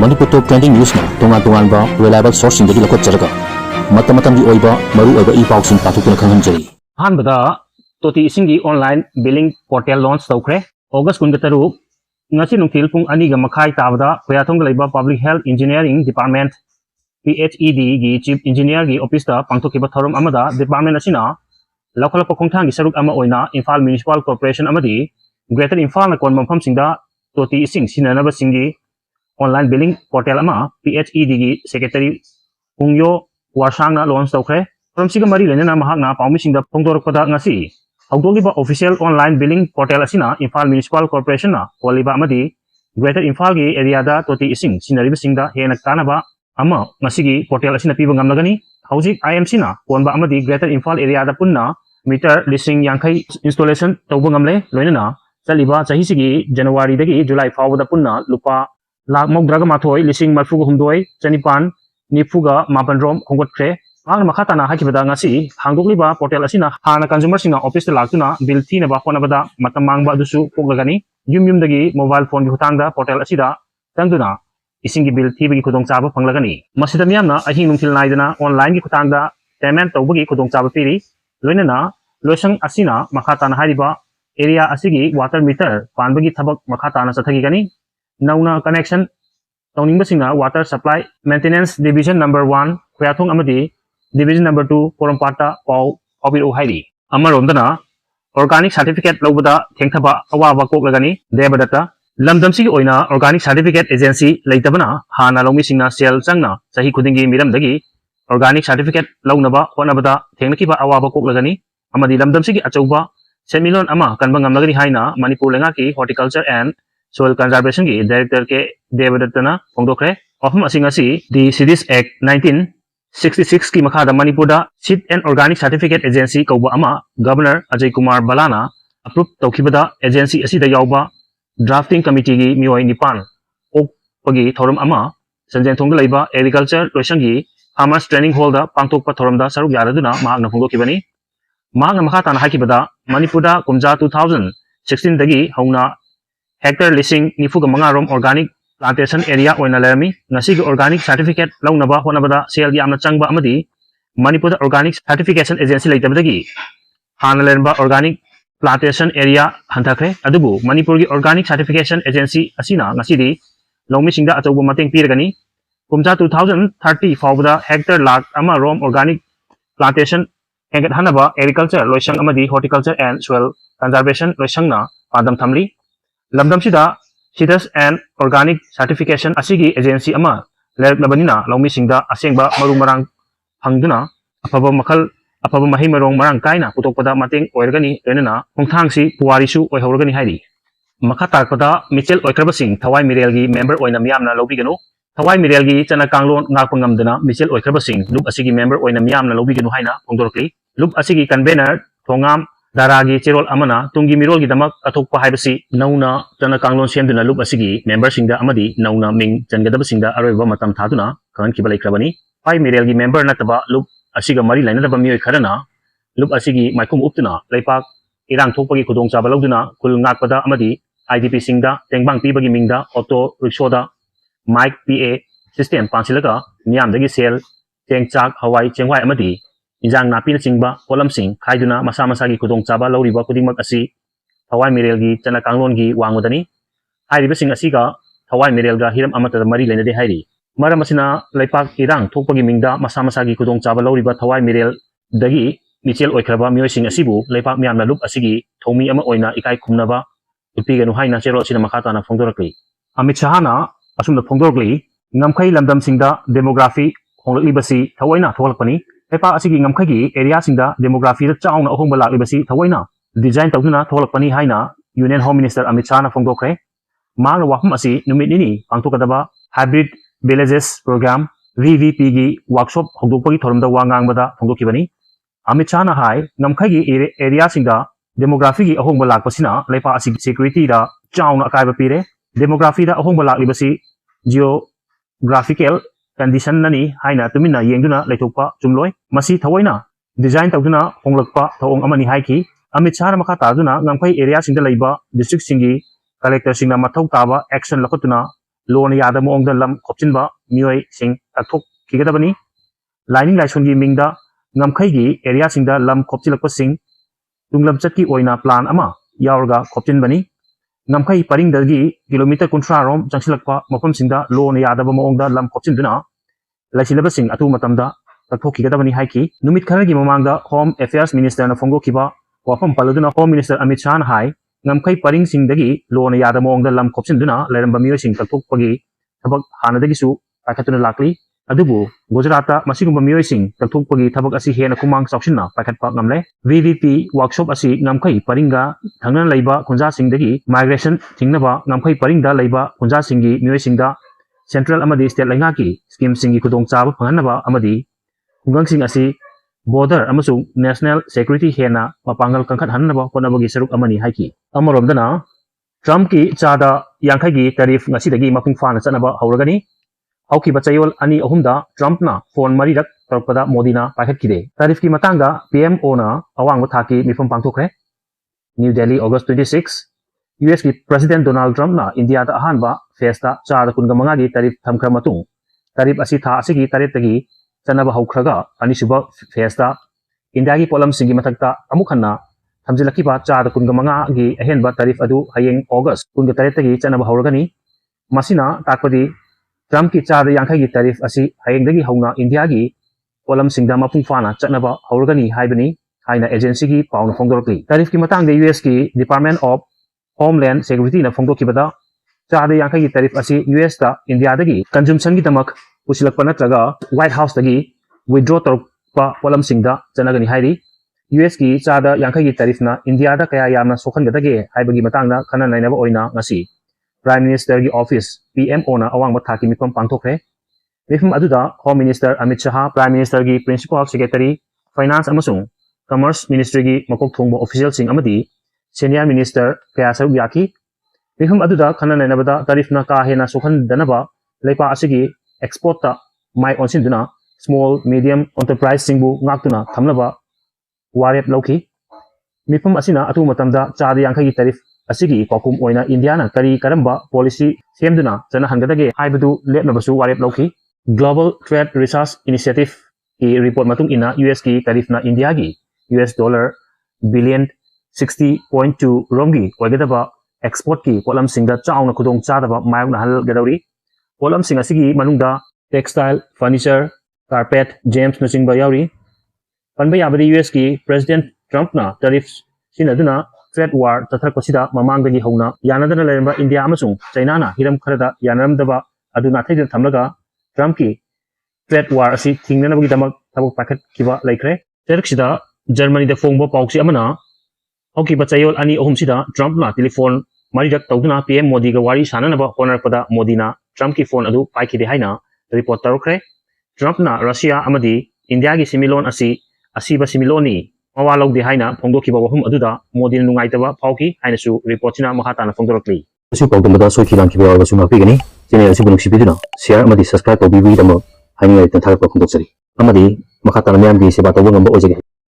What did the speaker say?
Manipur top trending news na tungan ba reliable source sing dagi lakot jaraga matam di oiba maru oiba e-pau sing pathukna khanghanjari han bada toti singi online billing portal launch tawkre August 13 ngasi nungtil pung ani ga makhai tabada khoyathong leiba public health engineering department PHED gi chief engineer gi office ta pangthokiba thorum amada department asina lakhal pakhongthang gi saruk ama oina Imphal municipal corporation amadi greater Imphal na kon mampham singda toti sing sinanaba singi online billing portal ama PHED gi secretary pungyo warsang na launch tawkre from siga mari lenana mahakna paumi singda phongdorakpada ngasi haudogiba official online billing portal asina Imphal municipal corporation na waliba amadi greater Imphal gi area da toti ising sinariba singda hena tanaba ama ngasigi portal asina piba ngamlagani hauji IMC na konba amadi greater Imphal area da punna meter listing yankai installation tawba ngamle loinana chaliba chahi sigi January dagi July fawda punna lupa lak mokdraga mathoi lising marfuga humdoi chanipan nifuga mapan rom khongotkhre ang makhatana hakibada ngasi hangdokliba portal asina hana consumer singa office ta laktuna bill thina ba khonabada matamang ba dusu poglagani yum dagi mobile phone gi hutangda portal asida tangduna isingi bill thibagi khudong chaba phanglagani masida miyamna ahi nungthil naidana online gi khutangda payment tawbagi khudong chaba piri loinana loisang asina makhatana hariba area asigi water meter panbagi thabak makhatana chathagi gani nauna connection tawningbasingna water supply maintenance division number 1 khoyathong amadi division number 2 porompata pau obiru hairi amaromdana organic certificate lobada thengthaba awaba koklagani debadata lamdamsi oina organic certificate agency leitabana hana lomi singna sel changna sahi khudingi miramdagi organic certificate launaba honabada thengnakiba awaba koklagani amadi lamdamsi gi achauba semilon ama kanba ngamlagani haina Manipur lenga ki horticulture and soil conservation gi director ke debadatana phongdokre ofum asingasi the Cities Act 1966 ki makhada Manipur da seed and organic certificate agency kauba ama governor Ajay Kumar Balana approve tawkhibada agency asida yawba drafting committee gi mioi nipan ok pagi thorum ama sanjeng thongda leiba agriculture loisangi farmers training hall da pangtokpa thorum da saruk yaraduna mahakna phongdokibani mahakna makhatana hakibada Manipur da kumja 2016 dagi hauna hectare listing nifuga mangarom organic plantation area oina lerami ngasigi organic certificate launaba honabada sel yamna changba amadi Manipur organic certification agency leitabadagi hana lerba organic plantation area hanthakre adubu Manipur gi organic certification agency asina ngasidi lomi singda achauba mateng piragani kumja 2030 fawda hectare lakh ama rom organic plantation hengat hanaba agriculture loisang amadi horticulture and soil conservation loisangna padam thamli lamdamsida Cities and organic certification asigi agency ama lerlabanina lomi singda asengba marung marang hangduna afaba makhal afaba mahi marong marang kaina putokpada mateng oirgani renana hongthangsi puwarisu oihorgani hairi makhatarpada michel oikrabasing thawai mirelgi member oina miyamna lobiganu thawai mirelgi chana kanglon ngakpangamdana michel oikrabasing lup asigi member oina miyamna lobiganu haina phongdorkli lup asigi convener thongam daragi cherol amana tungi mirol gi damak athokpa haibasi nauna chana kanglon senduna lup asigi member singda amadi nauna ming changadaba singda aroiba matam thaduna khan kibalai krabani pai mirel gi member nataba lup asiga mari lainadaba mioi kharana lup asigi maikum uptuna leipak irang thokpagi khudong chaba loduna kul ngakpada amadi IDP singda tengbang pibagi mingda auto rickshaw mic PA system pansilaga miyamdagi sel tengchak hawai chengwai amadi injang napina chingba kolam sing khaiduna masa masagi khudong chaba loriba kudingmak asi thawai mirel gi chana kanglon gi wangudani hairiba sing asiga thawai mirel ga hiram amata mari lenade hairi maram asina leipak irang thokpagi mingda masa masagi khudong chaba loriba thawai mirel dagi michel oikraba mioi sing asibu leipak miyamna lup asigi thomi ama oina ikai khumnaba upiganu haina cherol sina makhatana phongdorakli Amit Shahana asumna phongdorkli ngamkhai lamdam singda demography honglakli basi thawaina tholakpani leipak asigi ngamkhai gi area singda demography da chauna ahongba lakli basi thawaina design tawduna tholakpani haina Union Home Minister Amit Shahana phongdokre mangna wahum asi numit nini pangtokadaba hybrid villages program VVP gi workshop hongdokpagi thorumda wangangbada phongdokibani Amit Shahana hai ngamkhai gi area singda demography gi ahongba lakpasina leipak asigi security da chauna akaiba pire demography da ahongba lakli basi geographical condition nani haina tumina yengduna leithokpa chumloi masi thawaina design tawduna honglakpa thawong amani haiki Amit Shahana makha taduna ngamkhai area singda leiba district singi collector singna mathau taba action lakotuna loan yada mong da lam khopchin ba mioi sing tathok kigada bani lining laison gi mingda ngamkhai gi area sing da lam khopchilak pa sing tunglam chaki oina plan ama yaurga khopchin bani ngamkhai paring dagi kilometer kuntra rom changsilak pa mapam sing da loan yada ba mong da lam khopchin duna laisilaba sing atu matam da tathok kigada bani haiki numit khara gi mamang da home affairs minister na phongdo kiba wafam paluduna home minister Amit Shah hai ngamkhai paring sing dagi loan yada mong da lam khopchin duna leramba mioi sing tathok pagi thabak hana dagi su pakhatuna lakli adubu Gujarat masigum mioi sing tathok pagi thabak asi hena kumang sauksinna pakhat pa ngamle VVP workshop asi ngamkhai paringa thangna leiba kunja sing dagi migration thingnaba ngamkhai paringda leiba kunja singi mioi singda central amadi state lainga ki scheme singi khudong chaba phanganaba amadi hungang sing asi border amasung national security hena mapangal kangkhat hanaba konabagi saruk amani haiki amarom Trump ki chada yangkhai gi tariff ngasi dagi mapung fana chanaba hauragani hauki bachayol ani ahumda Trump na phone marirak tourakpada Modina paikht kide tariff ki matanga PMO na awang thaki mifam pangthokre New Delhi August 26 US ki President Donald Trump na India da ahanba festa chada kunga manga gi tariff thamkhra matung tariff asi tha asigi taret tagi chanaba haukhraga ani suba festa India gi polam singi mathakta amukhanna thamjilakiba chada kunga manga gi ahenba tariff adu hayeng August kunga taret tagi chanaba hauragani masina takpadi Trump ki chada yangkhai gi tariff asi hayeng dagi hauna India gi polam singda mapung fana chanaba hauragani haibani haina agency gi pauna phongdorkli tariff ki matang de US ki Department of Homeland Security na phongdokibada chada yangkhai gi tariff asi US ta India dagi consumption gi tamak pusilakpa natraga White House dagi withdraw torpa polam singda chanagani hairi US ki chada yangkhai gi tariff na India da kaya yamna sokhangadage haibagi matangna khana nainaba oina ngasi Prime Minister gi office PMO na awang mathaki mipam pangthokre mifam aduda Home Minister Amit Shah Prime Minister gi Principal Secretary Finance amasung Commerce Ministry gi makok thongbo official sing amadi Senior Minister kaya saruk yaki mifam aduda khana nainabada tariff na ka hena sokhan danaba leipa asigi export ta mai onsin duna small medium enterprise singbu ngaktuna thamnaba warep lauki mifam asina atu matamda chada yangkhai gi tariff asigi kokum oina India na kari karamba policy semduna chana hangadage haibadu lepnabasu warep lauki Global Trade Research Initiative ki report matung ina US ki tariff na India gi US dollar billion 60.2 romgi oigadaba export ki polam singa chauna khudong chadaba mayok na hal gadauri polam singa sigi manungda textile furniture carpet gems na singba yauri panba yabadi US ki President Trump na tariffs sinaduna trade war tathar pasida mamangdagi hauna yanadana leramba India amasung China na hiram kharada yanaramdaba aduna thaidin thamlaga Trump ki trade war asi thingnanabagi damak thabak pakhat kiba laikre terksida Germany da phongbo pauksi amana hoki bachayol ani ahum sida Trump na telephone maridak tawduna PM Modi ga wari sananaba honarpada Modina Trump ki phone adu paikhide haina report tarokre Trump na Russia amadi India gi similon asiba similoni mawalog di haina phongdokiba wahum aduda Modina nungaitaba phauki haina su report sina mahatana phongdorokli su pawdamada soikilan kiba wasu mapigani channel asi bunuk sibiduna share amadi subscribe to bibi damo haini tan thar pa khondok sari amadi makhatana myam gi seba tawba ngamba ojege